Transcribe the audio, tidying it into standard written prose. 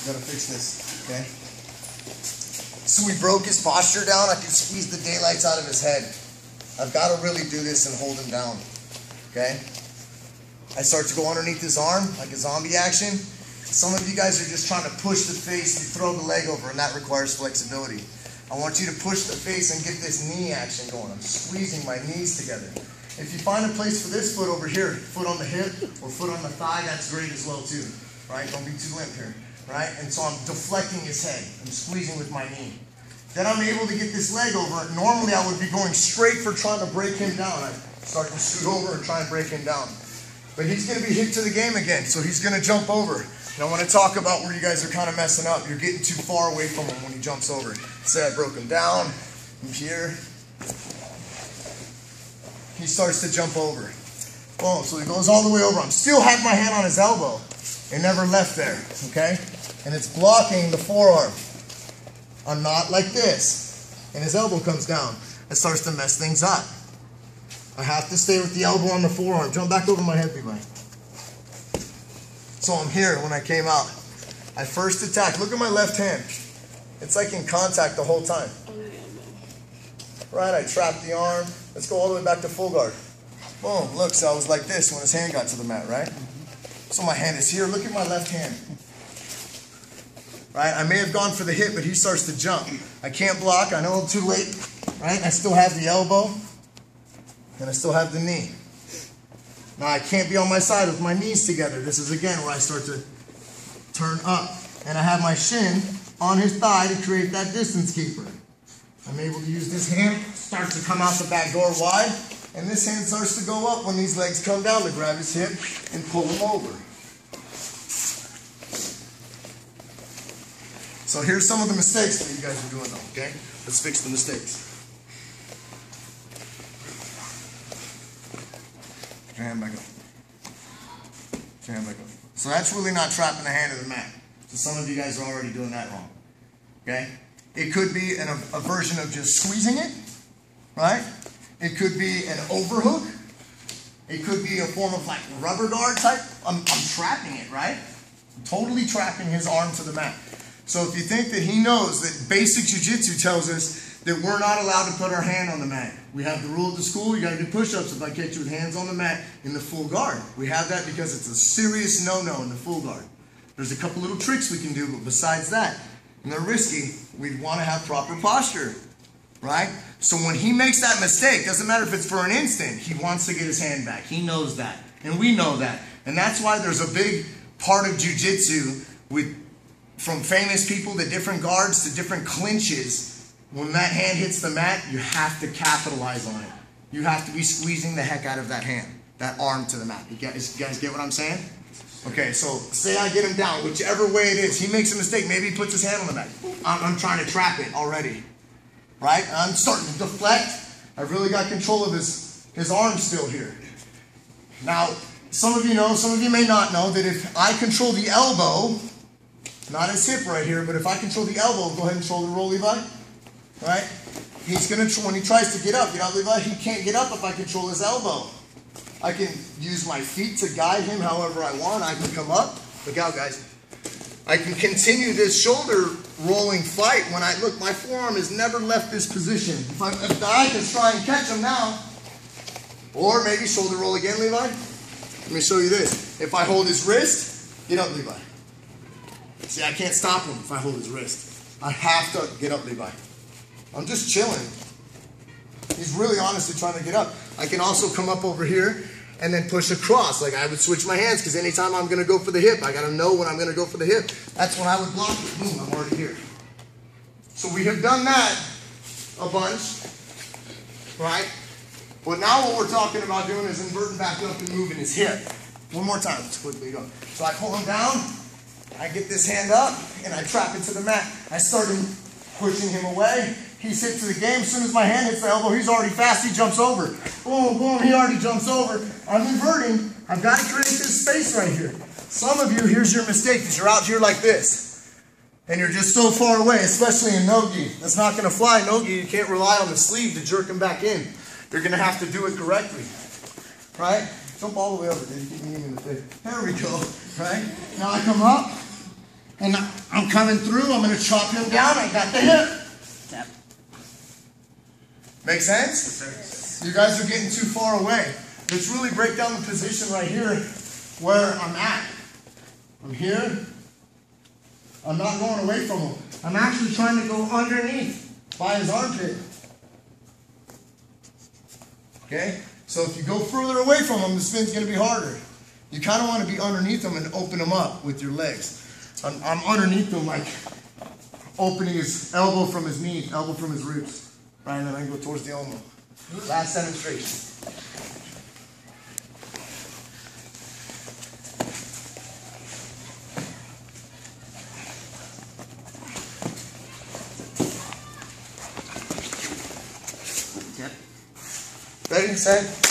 Gotta fix this, okay? So we broke his posture down. I can squeeze the daylights out of his head. I've got to really do this and hold him down, okay? I start to go underneath his arm, like a zombie action. Some of you guys are just trying to push the face, you throw the leg over, and that requires flexibility. I want you to push the face and get this knee action going. I'm squeezing my knees together. If you find a place for this foot over here, foot on the hip or foot on the thigh, that's great as well too, right? Don't be too limp here. Right? And so I'm deflecting his head. I'm squeezing with my knee. Then I'm able to get this leg over. Normally I would be going straight for trying to break him down. I start to scoot over and try and break him down. But he's going to be hit to the game again, so he's going to jump over. And I want to talk about where you guys are kind of messing up. You're getting too far away from him when he jumps over. Say I broke him down. I'm here. He starts to jump over. Boom. So he goes all the way over. I'm still have my hand on his elbow. It never left there, okay? And it's blocking the forearm. I'm not like this. And his elbow comes down. It starts to mess things up. I have to stay with the elbow on the forearm. Jump back over my head, Levi. So I'm here when I came out. I first attacked. Look at my left hand. It's like in contact the whole time. Right, I trapped the arm. Let's go all the way back to full guard. Boom, look, so I was like this when his hand got to the mat, right? So my hand is here. Look at my left hand. Right? I may have gone for the hip, but he starts to jump. I can't block. I know I'm too late. Right? I still have the elbow. And I still have the knee. Now I can't be on my side with my knees together. This is again where I start to turn up. And I have my shin on his thigh to create that distance keeper. I'm able to use this hand, start to come out the back door wide. And this hand starts to go up when these legs come down to grab his hip and pull him over. So here's some of the mistakes that you guys are doing though, okay? Let's fix the mistakes. Put your hand back up. Put your hand back up. So that's really not trapping the hand to the mat. So some of you guys are already doing that wrong, okay? It could be a version of just squeezing it, right? It could be an overhook. It could be a form of like rubber guard type. I'm trapping it, right? I'm totally trapping his arm to the mat. So if you think that he knows that basic jiu-jitsu tells us that we're not allowed to put our hand on the mat. We have the rule at the school, you got to do push-ups if I catch you with hands on the mat in the full guard. We have that because it's a serious no-no in the full guard. There's a couple little tricks we can do, but besides that, and they're risky, we'd want to have proper posture, right? So when he makes that mistake, doesn't matter if it's for an instant, he wants to get his hand back. He knows that, and we know that. And that's why there's a big part of jiu-jitsu from famous people to different guards to different clinches. When that hand hits the mat, you have to capitalize on it. You have to be squeezing the heck out of that hand, that arm to the mat. You guys get what I'm saying? Okay, so say I get him down, whichever way it is. He makes a mistake. Maybe he puts his hand on the mat. I'm trying to trap it already, right? I'm starting to deflect. I've really got control of his arm still here. Now, some of you know, some of you may not know that if I control the elbow, not his hip right here, but if I control the elbow, go ahead and shoulder roll, Levi. Right? He's going to, when he tries to get up, Levi, he can't get up if I control his elbow. I can use my feet to guide him however I want. I can come up. Look out, guys. I can continue this shoulder rolling fight when look, my forearm has never left this position. If I can try and catch him now, or maybe shoulder roll again, Levi. Let me show you this. If I hold his wrist, get up, Levi. See, I can't stop him if I hold his wrist. I have to get up, Levi. I'm just chilling. He's really honestly trying to get up. I can also come up over here and then push across. Like I would switch my hands because anytime I'm going to go for the hip, I got to know when I'm going to go for the hip. That's when I would block it. Boom, I'm already here. So we have done that a bunch, right? But now what we're talking about doing is inverting back up and moving his hip. One more time, let's quickly go. So I pull him down, I get this hand up, and I trap it to the mat. I start pushing him away. He's hit to the game. As soon as my hand hits the elbow, he's already fast. He jumps over. Boom, boom, he already jumps over. I'm inverting. I've got to create this space right here. Some of you, here's your mistake, because you're out here like this. And you're just so far away, especially in Nogi. That's not going to fly. Nogi, you can't rely on the sleeve to jerk him back in. You're going to have to do it correctly. Right? Jump all the way over, dude. Keep me in the face. There we go. Right? Now I come up, and I'm I'm coming through, I'm going to chop him down, I got the hip. Tap. Make sense? You guys are getting too far away. Let's really break down the position right here where I'm at. I'm here. I'm not going away from him. I'm actually trying to go underneath by his armpit. Okay? So if you go further away from him, the spin's going to be harder. You kind of want to be underneath him and open him up with your legs. I'm underneath him, like opening his elbow from his knee, elbow from his ribs. Right, and then I go towards the elbow. Last demonstration. Ready, set.